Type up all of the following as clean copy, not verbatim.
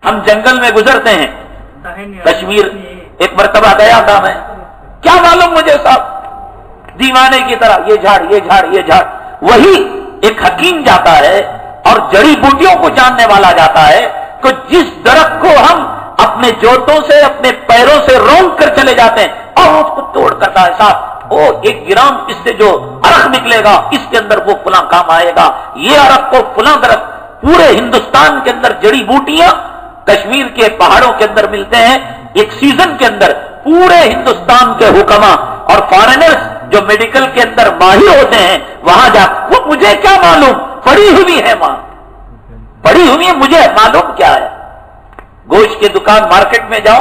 ہم جنگل میں گزرتے ہیں، کشمیر ایک مرتبہ گیا تھا میں، کیا معلوم مجھے صاحب دیوانے کی طرح یہ جھاڑ یہ جھاڑ یہ جھاڑ، وہی ایک حکیم جاتا ہے اور جڑی بوٹیوں کو جاننے والا جاتا ہے کہ جس درخت کو ہم اپنے جوتوں سے اپنے پیروں سے رونگ کر چلے جاتے ہیں اور اس کو توڑ کرتا ہے صاحب، وہ 1 گرام اس سے جو عرق نکلے گا اس کے اندر وہ فلاں کام آئے گا، یہ عرق کو فلاں درخت۔ پورے ہندوستان کے اندر جڑی بوٹیاں کشمیر کے پہاڑوں کے اندر ملتے ہیں، ایک سیزن کے اندر پورے ہندوستان کے حکما اور فارنرز جو میڈیکل کے اندر ماہر ہوتے ہیں وہاں جا، وہ مجھے کیا معلوم، پڑی ہوئی ہے ماں، پڑی ہوئی ہے، مجھے معلوم کیا ہے۔ گوشت کی دکان مارکیٹ میں جاؤ،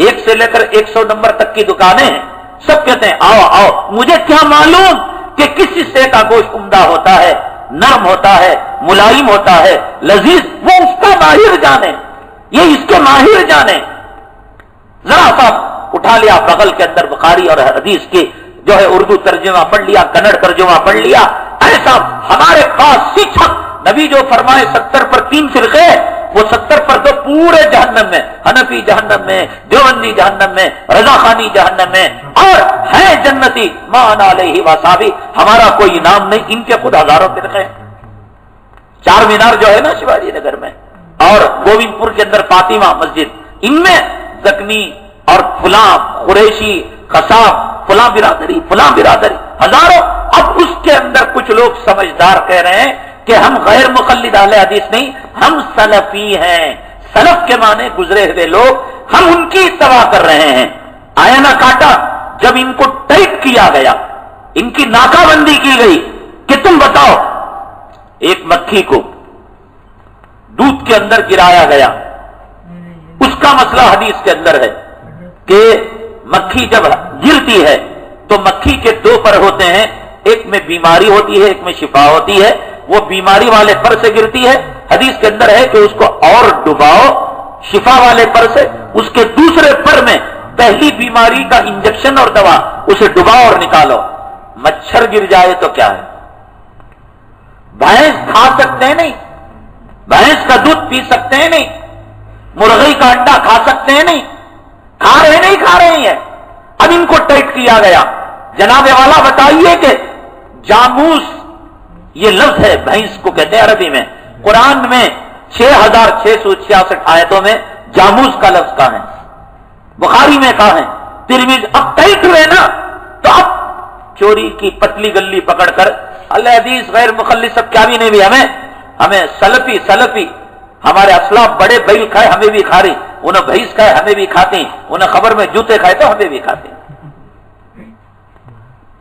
1 سے لے کر 100 نمبر تک کی دکانیں ہیں، سب کہتے ہیں آؤ آؤ، مجھے کیا معلوم کہ کس حصے کا گوشت عمدہ ہوتا ہے، نرم ہوتا ہے، ملائم ہوتا ہے، لذیذ، وہ اس کا ماہر جانے، یہ اس کے ماہر جانے۔ ذرا سا اٹھا لیا بغل کے اندر بخاری اور حدیث کی جو ہے اردو ترجمہ پڑھ لیا، کنڑ ترجمہ پڑھ لیا، ایسا ہمارے پاس سیکھا نبی جو فرمائے 70 پر 3 فرقے، وہ 70 پر تو پورے جہنم میں، حنفی جہنم میں، دیوبندی جہنم میں، رضا خانی جہنم میں، اور ہے جنتی ما انا علیہ واصحابی، ہمارا کوئی نام نہیں، ان کے خود ہزاروں فرقے ہیں۔ 4 مینار جو ہے نا شیواجی نگر میں اور گوبند پور کے اندر فاطمہ مسجد، ان میں زکنی اور فلاں قریشی قصاب فلاں برادری ہزاروں۔ اب اس کے اندر کچھ لوگ سمجھدار کہہ رہے ہیں کہ ہم غیر مقلد اہل حدیث نہیں، ہم سلفی ہیں، سلف کے معنی گزرے ہوئے لوگ، ہم ان کی اتباع کر رہے ہیں۔ آیا نہ کاٹا، جب ان کو ٹائٹ کیا گیا، ان کی ناکہ بندی کی گئی کہ تم بتاؤ، ایک مکھی کو دودھ کے اندر گرایا گیا، اس کا مسئلہ حدیث کے اندر ہے کہ مکھی جب گرتی ہے تو مکھی کے 2 پر ہوتے ہیں، ایک میں بیماری ہوتی ہے، ایک میں شفا ہوتی ہے، وہ بیماری والے پر سے گرتی ہے، حدیث کے اندر ہے کہ اس کو اور ڈباؤ شفا والے پر سے، اس کے دوسرے پر میں پہلی بیماری کا انجیکشن اور دوا، اسے ڈباؤ اور نکالو۔ مچھر گر جائے تو کیا ہے، بھینس کھا سکتے ہیں نہیں، بھینس کا دودھ پی سکتے ہیں نہیں، مرغی کا انڈا کھا سکتے ہیں نہیں، کھا رہے نہیں کھا رہے ہیں۔ اب ان کو ٹائٹ کیا گیا۔ جناب والا بتائیے کہ جاموس یہ لفظ ہے، بھینس کو کہتے ہیں عربی میں، قرآن میں 6666 آیتوں میں جاموس کا لفظ کہاں ہے، بخاری میں کہاں ہے، ترمذی۔ اب ٹائٹ ہوئے نا تو اب چوری کی پتلی گلی پکڑ کر اللہ حدیث غیر مخلص سب کیا بھی نہیں بھی، ہمیں سلفی ہمارے اسلاف بڑے بیل کھائے ہمیں بھی کھا رہی، انہیں بھینس کھائے ہمیں بھی کھاتے، انہیں خبر میں جوتے کھائے تو ہمیں بھی کھاتے۔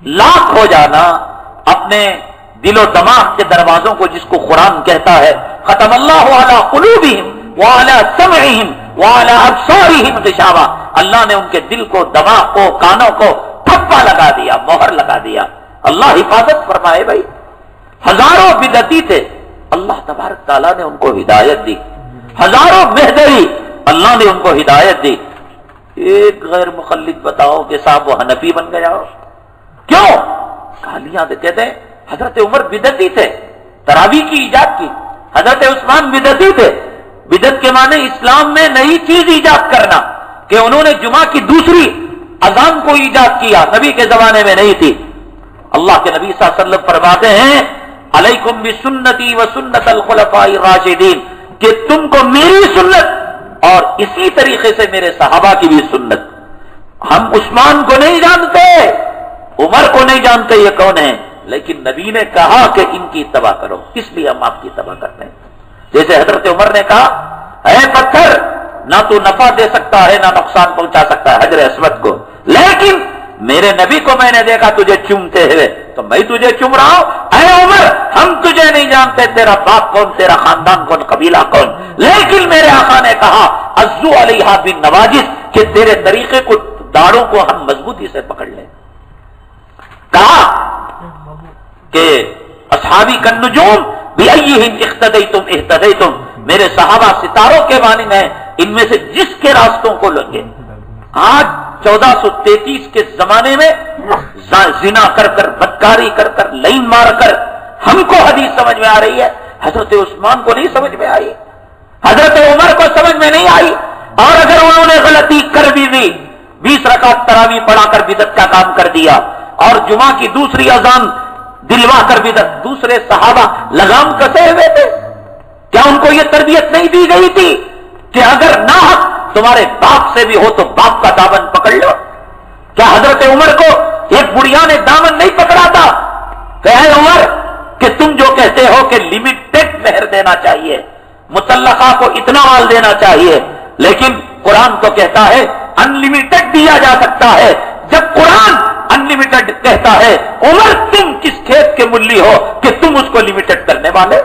لاکھ ہو جانا اپنے دل و دماغ کے دروازوں کو، جس کو قرآن کہتا ہے ختم اللہ علی قلوبہم وعلی سمعہم وعلی ابصارہم غشاوہ، اللہ نے ان کے دل کو، دماغ کو، کانوں کو ٹھپا لگا دیا، مہر لگا دیا۔ اللہ حفاظت فرمائے بھائی، ہزاروں بدعتی تھے، اللہ تبارک تعالیٰ نے ان کو ہدایت دی، ہزاروں مہدری، اللہ نے ان کو ہدایت دی۔ ایک غیر مخلد بتاؤ کہ صاحب وہ حنفی بن گیا ہو، کیوں؟ گالیاں دیتے تھے۔ حضرت عمر بدعتی تھے، تراویح کی ایجاد کی، حضرت عثمان بدعتی تھے۔ بدعت کے معنی اسلام میں نئی چیز ایجاد کرنا، کہ انہوں نے جمعہ کی دوسری اذان کو ایجاد کیا، نبی کے زمانے میں نہیں تھی۔ اللہ کے نبی صلی اللہ علیہ وسلم فرماتے ہیں علیکم بسنتی وسنت الخلفاء الراشدین، کہ تم کو میری سنت اور اسی طریقے سے میرے صحابہ کی بھی سنت۔ ہم عثمان کو نہیں جانتے، عمر کو نہیں جانتے یہ کون ہیں، لیکن نبی نے کہا کہ ان کی اتباع کرو، اس لیے ہم آپ کی اتباع کرتے ہیں۔ جیسے حضرت عمر نے کہا اے پتھر، نہ تو نفع دے سکتا ہے نہ نقصان پہنچا سکتا ہے حجر اسود کو، لیکن میرے نبی کو میں نے دیکھا تجھے چومتے ہوئے تو میں تجھے چوم رہا ہوں۔ اے عمر، ہم تجھے نہیں جانتے، تیرا باپ کون، تیرا خاندان کون، قبیلہ کون، لیکن میرے آقا نے کہا عزو علیہا بالنواجذ، کہ تیرے طریقے کو، داڑوں کو ہم مضبوطی سے پکڑ لیں۔ کہا کہ اصحابی کالنجوم بأیہم اقتدیتم اہتدیتم، میرے صحابہ ستاروں کے مانند ہیں، ان میں سے جس کے راستوں کو لگے۔ آج 1433 کے زمانے میں زنا کر کر، بدکاری کر کر، لائن مار کر ہم کو حدیث سمجھ میں آ رہی ہے، حضرت عثمان کو نہیں سمجھ میں آئی۔ حضرت عمر کو سمجھ میں نہیں آئی، اور اگر انہوں نے غلطی کر بھی دی، 20 رکعت تراویح پڑھا کر بدعت کا کام کر دیا، اور جمعہ کی دوسری اذان دلوا کر بدعت، دوسرے صحابہ لگام کسے ہوئے تھے؟ کیا ان کو یہ تربیت نہیں دی گئی تھی کہ اگر ناحق تمہارے باپ سے بھی ہو تو باپ کا دامن پکڑ لو؟ کیا حضرت عمر کو ایک بڑھیا نے دامن نہیں پکڑا تھا کہ اے عمر کہ تم جو کہتے ہو کہ لمیٹڈ مہر دینا چاہیے، مطلقہ کو اتنا مال دینا چاہیے، لیکن قرآن تو کہتا ہے انلمیٹڈ دیا جا سکتا ہے؟ جب قرآن انلمیٹڈ کہتا ہے، عمر تم کس کھیت کے ملی ہو کہ تم اس کو لمیٹڈ کرنے والے؟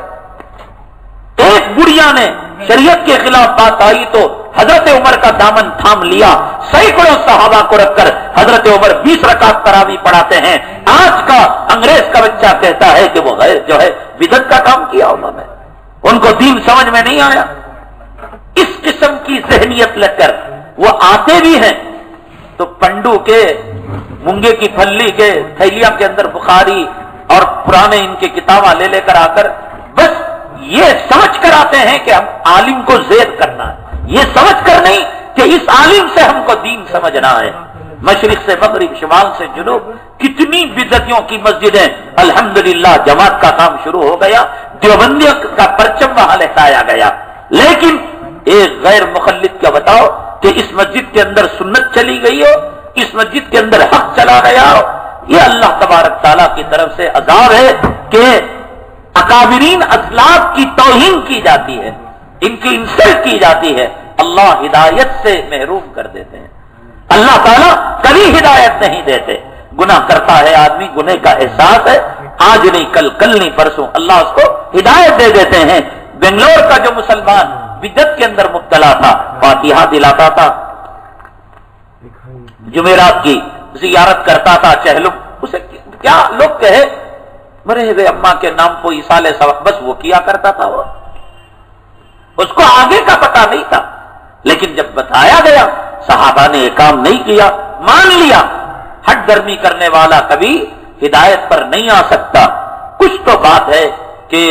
ایک بڑھیا نے شریعت کے خلاف بات آئی تو حضرت عمر کا دامن تھام لیا، سینکڑوں صحابہ کو رکھ کر حضرت عمر 20 رکعت تراویح پڑھاتے ہیں۔ آج کا انگریز کا بچہ کہتا ہے کہ وہ جو ہے بدعت کا کام کیا انہوں نے، ان کو دین سمجھ میں نہیں آیا۔ اس قسم کی ذہنیت لگ کر وہ آتے بھی ہیں تو پنڈو کے مونگے کی پھلی کے تھیلیاں کے اندر بخاری اور پرانے ان کے کتاباں لے کر آ کر بس یہ سمجھ کر آتے ہیں کہ ہم عالم کو زیر کرنا ہے، یہ سمجھ کر نہیں کہ اس عالم سے ہم کو دین سمجھنا ہے۔ مشرق سے مغرب، شمال سے جنوب، کتنی بدعتیوں کی مسجدیں، الحمدللہ جماعت کا کام شروع ہو گیا، دیوبندیوں کا پرچم وہاں لہرایا گیا۔ لیکن ایک غیر مخلد کا بتاؤ کہ اس مسجد کے اندر سنت چلی گئی ہو، اس مسجد کے اندر حق چلا گیا ہو، یہ اللہ تبارک تعالیٰ کی طرف سے عذاب ہے کہ اکابرین اسلاف کی توہین کی جاتی ہے، ان کی انسلٹ کی جاتی ہے، اللہ ہدایت سے محروم کر دیتے ہیں۔ اللہ تعالیٰ کبھی ہدایت نہیں دیتے۔ گناہ کرتا ہے آدمی، گناہ کا احساس ہے، آج نہیں کل، کل نہیں پرسوں اللہ اس کو ہدایت دے دیتے ہیں۔ بنگلور کا جو مسلمان بدعت کے اندر مبتلا تھا، فاتحہ دلاتا تھا، جمعرات کی زیارت کرتا تھا، چہلم، اسے کیا لوگ کہے مرے ہوئے اماں کے نام کو ایصال ثواب، بس وہ کیا کرتا تھا، وہ اس کو آگے کا پتہ نہیں تھا۔ لیکن جب بتایا گیا، صحابہ نے یہ کام نہیں کیا، مان لیا۔ ہٹ درمی کرنے والا کبھی ہدایت پر نہیں آ سکتا۔ کچھ تو بات ہے کہ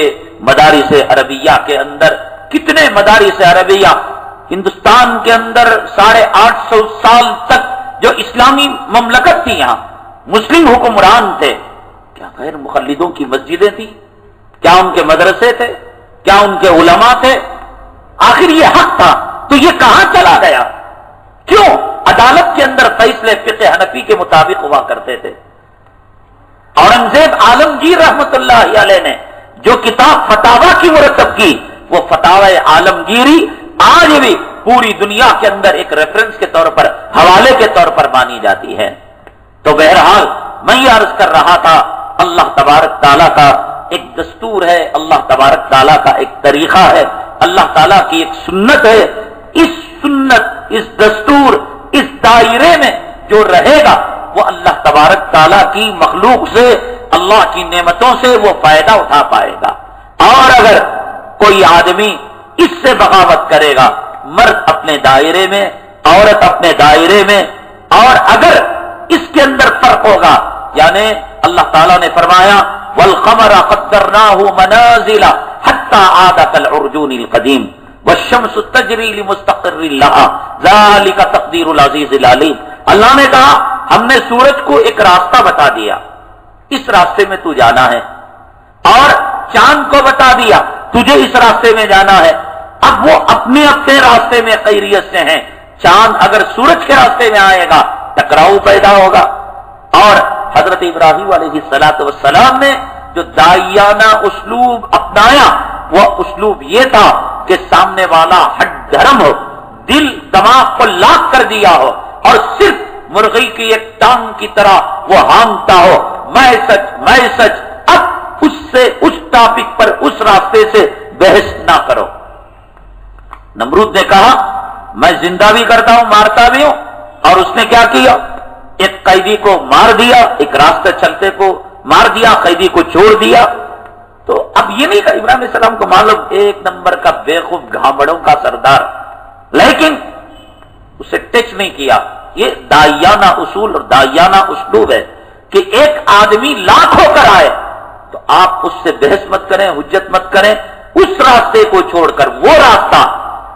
مدارس عربیہ کے اندر، کتنے مدارس عربیہ ہندوستان کے اندر 850 سال تک جو اسلامی مملکت تھی، یہاں مسلم حکمران تھے، کیا غیر مخلدوں کی مسجدیں تھیں؟ کیا ان کے مدرسے تھے؟ کیا ان کے علماء تھے؟ آخر یہ حق تھا تو یہ کہاں چلا گیا؟ کیوں عدالت کے اندر فیصلے فقہ حنفی کے مطابق ہوا کرتے تھے؟ اورنگزیب عالمگیر رحمت اللہ علیہ نے جو کتاب فتاوا کی مرتب کی، وہ فتاوی عالمگیری آج بھی پوری دنیا کے اندر ایک ریفرنس کے طور پر، حوالے کے طور پر مانی جاتی ہے۔ تو بہرحال میں یہ عرض کر رہا تھا، اللہ تبارک تعالیٰ کا ایک دستور ہے، اللہ تبارک تعالیٰ کا ایک طریقہ ہے، اللہ تعالیٰ کی ایک سنت ہے۔ اس سنت، اس دستور، اس دائرے میں جو رہے گا وہ اللہ تبارک تعالیٰ کی مخلوق سے، اللہ کی نعمتوں سے وہ فائدہ اٹھا پائے گا۔ اور اگر کوئی آدمی اس سے بغاوت کرے گا، مرد اپنے دائرے میں، عورت اپنے دائرے میں، اور اگر اس کے اندر فرق ہوگا، یعنی اللہ تعالیٰ نے فرمایا والقمر قدرناہ منازل حتی عاد کالعرجون القدیم والشمس تجری لمستقر لہا ذالک تقدیر العزیز العلیم۔ اللہ نے کہا ہم نے سورج کو ایک راستہ بتا دیا، اس راستے میں تو جانا ہے، اور چاند کو بتا دیا تجھے اس راستے میں جانا ہے۔ اب وہ اپنے اپنے راستے میں خیریت سے ہیں۔ چاند اگر سورج کے راستے میں آئے گا ٹکراؤ پیدا ہوگا۔ اور حضرت ابراہیم علیہ السلام نے جو دائیانہ اسلوب اپنایا، وہ اسلوب یہ تھا کہ سامنے والا ہٹ دھرم ہو، دل دماغ کو لاک کر دیا ہو، اور صرف مرغی کی ایک ٹانگ کی طرح وہ ہانگتا ہو، میں سچ میں سچ۔ اب اس سے، اس ٹاپک پر، اس راستے سے بحث نہ کرو۔ نمرود نے کہا میں زندہ بھی کرتا ہوں، مارتا بھی ہوں، اور اس نے کیا کیا؟ ایک قیدی کو مار دیا، ایک راستہ چلتے کو مار دیا، قیدی کو چھوڑ دیا۔ تو اب یہ نہیں کہا ابراہیم علیہ السلام کو معلوم ایک نمبر کا بیوقوف گھامڑوں کا سردار، لیکن اسے ٹچ نہیں کیا۔ یہ دائیانہ اصول اور دائیانہ اسلوب ہے کہ ایک آدمی لاکھ ہو کر آئے تو آپ اس سے بحث مت کریں، حجت مت کریں، اس راستے کو چھوڑ کر وہ راستہ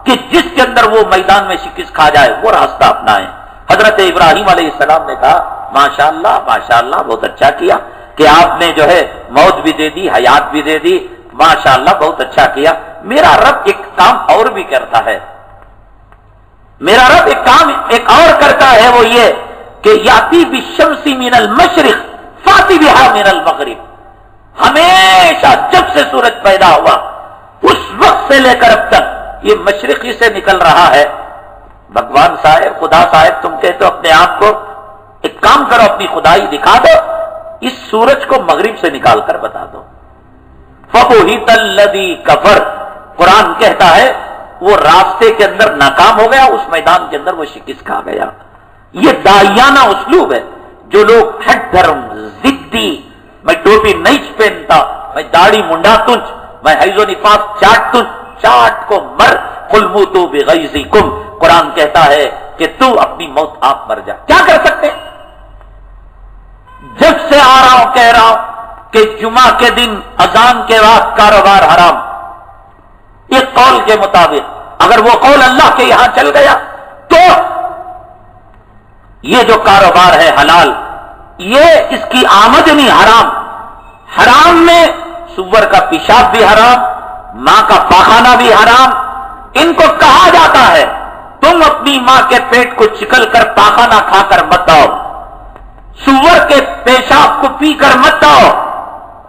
کہ جس کے اندر وہ میدان میں شکست کھا جائے وہ راستہ اپنائیں۔ حضرت ابراہیم علیہ السلام نے کہا ماشاءاللہ ماشاءاللہ، بہت اچھا کیا کہ آپ نے جو ہے موت بھی دے دی، حیات بھی دے دی، ماشاءاللہ بہت اچھا کیا۔ میرا رب ایک کام اور بھی کرتا ہے، میرا رب ایک کام ایک اور کرتا ہے، وہ یہ کہ یاتی بالشمس من المشرق فاتی بہا من المغرب، ہمیشہ جب سے سورج پیدا ہوا اس وقت سے لے کر اب تک یہ مشرقی سے نکل رہا ہے۔ بھگوان صاحب، خدا صاحب، تم کہتے ہو اپنے آپ کو، ایک کام کرو، اپنی خدائی دکھا دو، اس سورج کو مغرب سے نکال کر بتا دو۔ فَبُهِتَ الَّذِي كَفَرَ، قرآن کہتا ہے وہ راستے کے اندر ناکام ہو گیا، اس میدان کے اندر وہ شکست کھا گیا۔ یہ داعیانہ اسلوب ہے۔ جو لوگ ہٹ دھرم، ضدی، میں ٹوپی نہیں پہنتا، میں داڑھی منڈا تنج، میں حیض و نفاس چاٹ تنج، چاٹ کو مر، قُلْ مُوتُوا بِغَیظِکُمْ، قرآن کہتا ہے کہ تو اپنی موت آپ مر جا۔ کیا کر سکتے ہیں؟ جب سے آ رہا ہوں کہہ رہا ہوں کہ جمعہ کے دن اذان کے بعد کاروبار حرام، ایک قول کے مطابق اگر وہ قول اللہ کے یہاں چل گیا تو یہ جو کاروبار ہے حلال، یہ اس کی آمدنی حرام، حرام میں سور کا پیشاب بھی حرام، ماں کا پاخانہ بھی حرام۔ ان کو کہا جاتا ہے تم اپنی ماں کے پیٹ کو چکل کر پاخانہ کھا کر مت آؤ، سور کے پیشاب کو پی کر مت آؤ،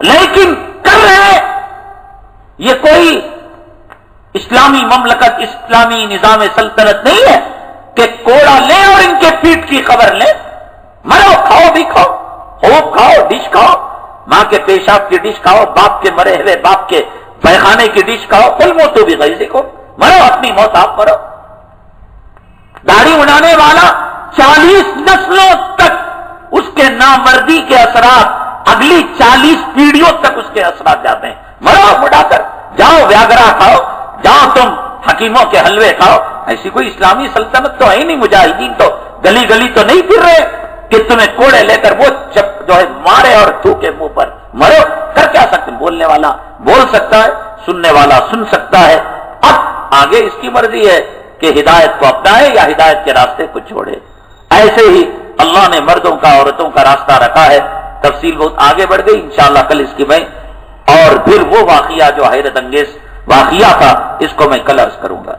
لیکن کر رہے یہ کوئی اسلامی مملکت، اسلامی نظام سلطنت نہیں ہے کہ کوڑا لیں اور ان کے پیٹ کی خبر لیں۔ مرو، کھاؤ بھی کھاؤ، خوب کھاؤ، ڈش کھاؤ، ماں کے پیشاب کی ڈش کھاؤ، باپ کے مرے ہوئے باپ کے پیخانے کی ڈش کھاؤ، قُلْ مُوتُوا بِغَیظِکُمْ، مرو، اپنی موت آپ مرو۔ داڑھی اڑانے والا 40 نسلوں تک اس کے نامردی کے اثرات، اگلی 40 پیڑھیوں تک اس کے اثرات جاتے ہیں۔ مرو مڑا کر، جاؤ ویاگرا کھاؤ، جاؤ تم حکیموں کے حلوے کھاؤ۔ ایسی کوئی اسلامی سلطنت تو ہے ہی نہیں، مجاہدین تو گلی گلی تو نہیں پھر رہے کہ تمہیں کوڑے لے کر وہ جو ہے مارے اور تھوکے منہ پر۔ مرو، کر کیا سکتے؟ بولنے والا بول سکتا ہے، سننے والا سن سکتا ہے۔ اب آگے اس کی مرضی ہے کہ ہدایت کو اپنائے یا ہدایت کے راستے کو چھوڑے۔ ایسے ہی اللہ نے مردوں کا عورتوں کا راستہ رکھا ہے۔ تفصیل بہت آگے بڑھ گئی، انشاءاللہ کل اس کی میں، اور پھر وہ واقعہ جو حیرت انگیز واقعہ تھا اس کو میں کل عرض کروں گا۔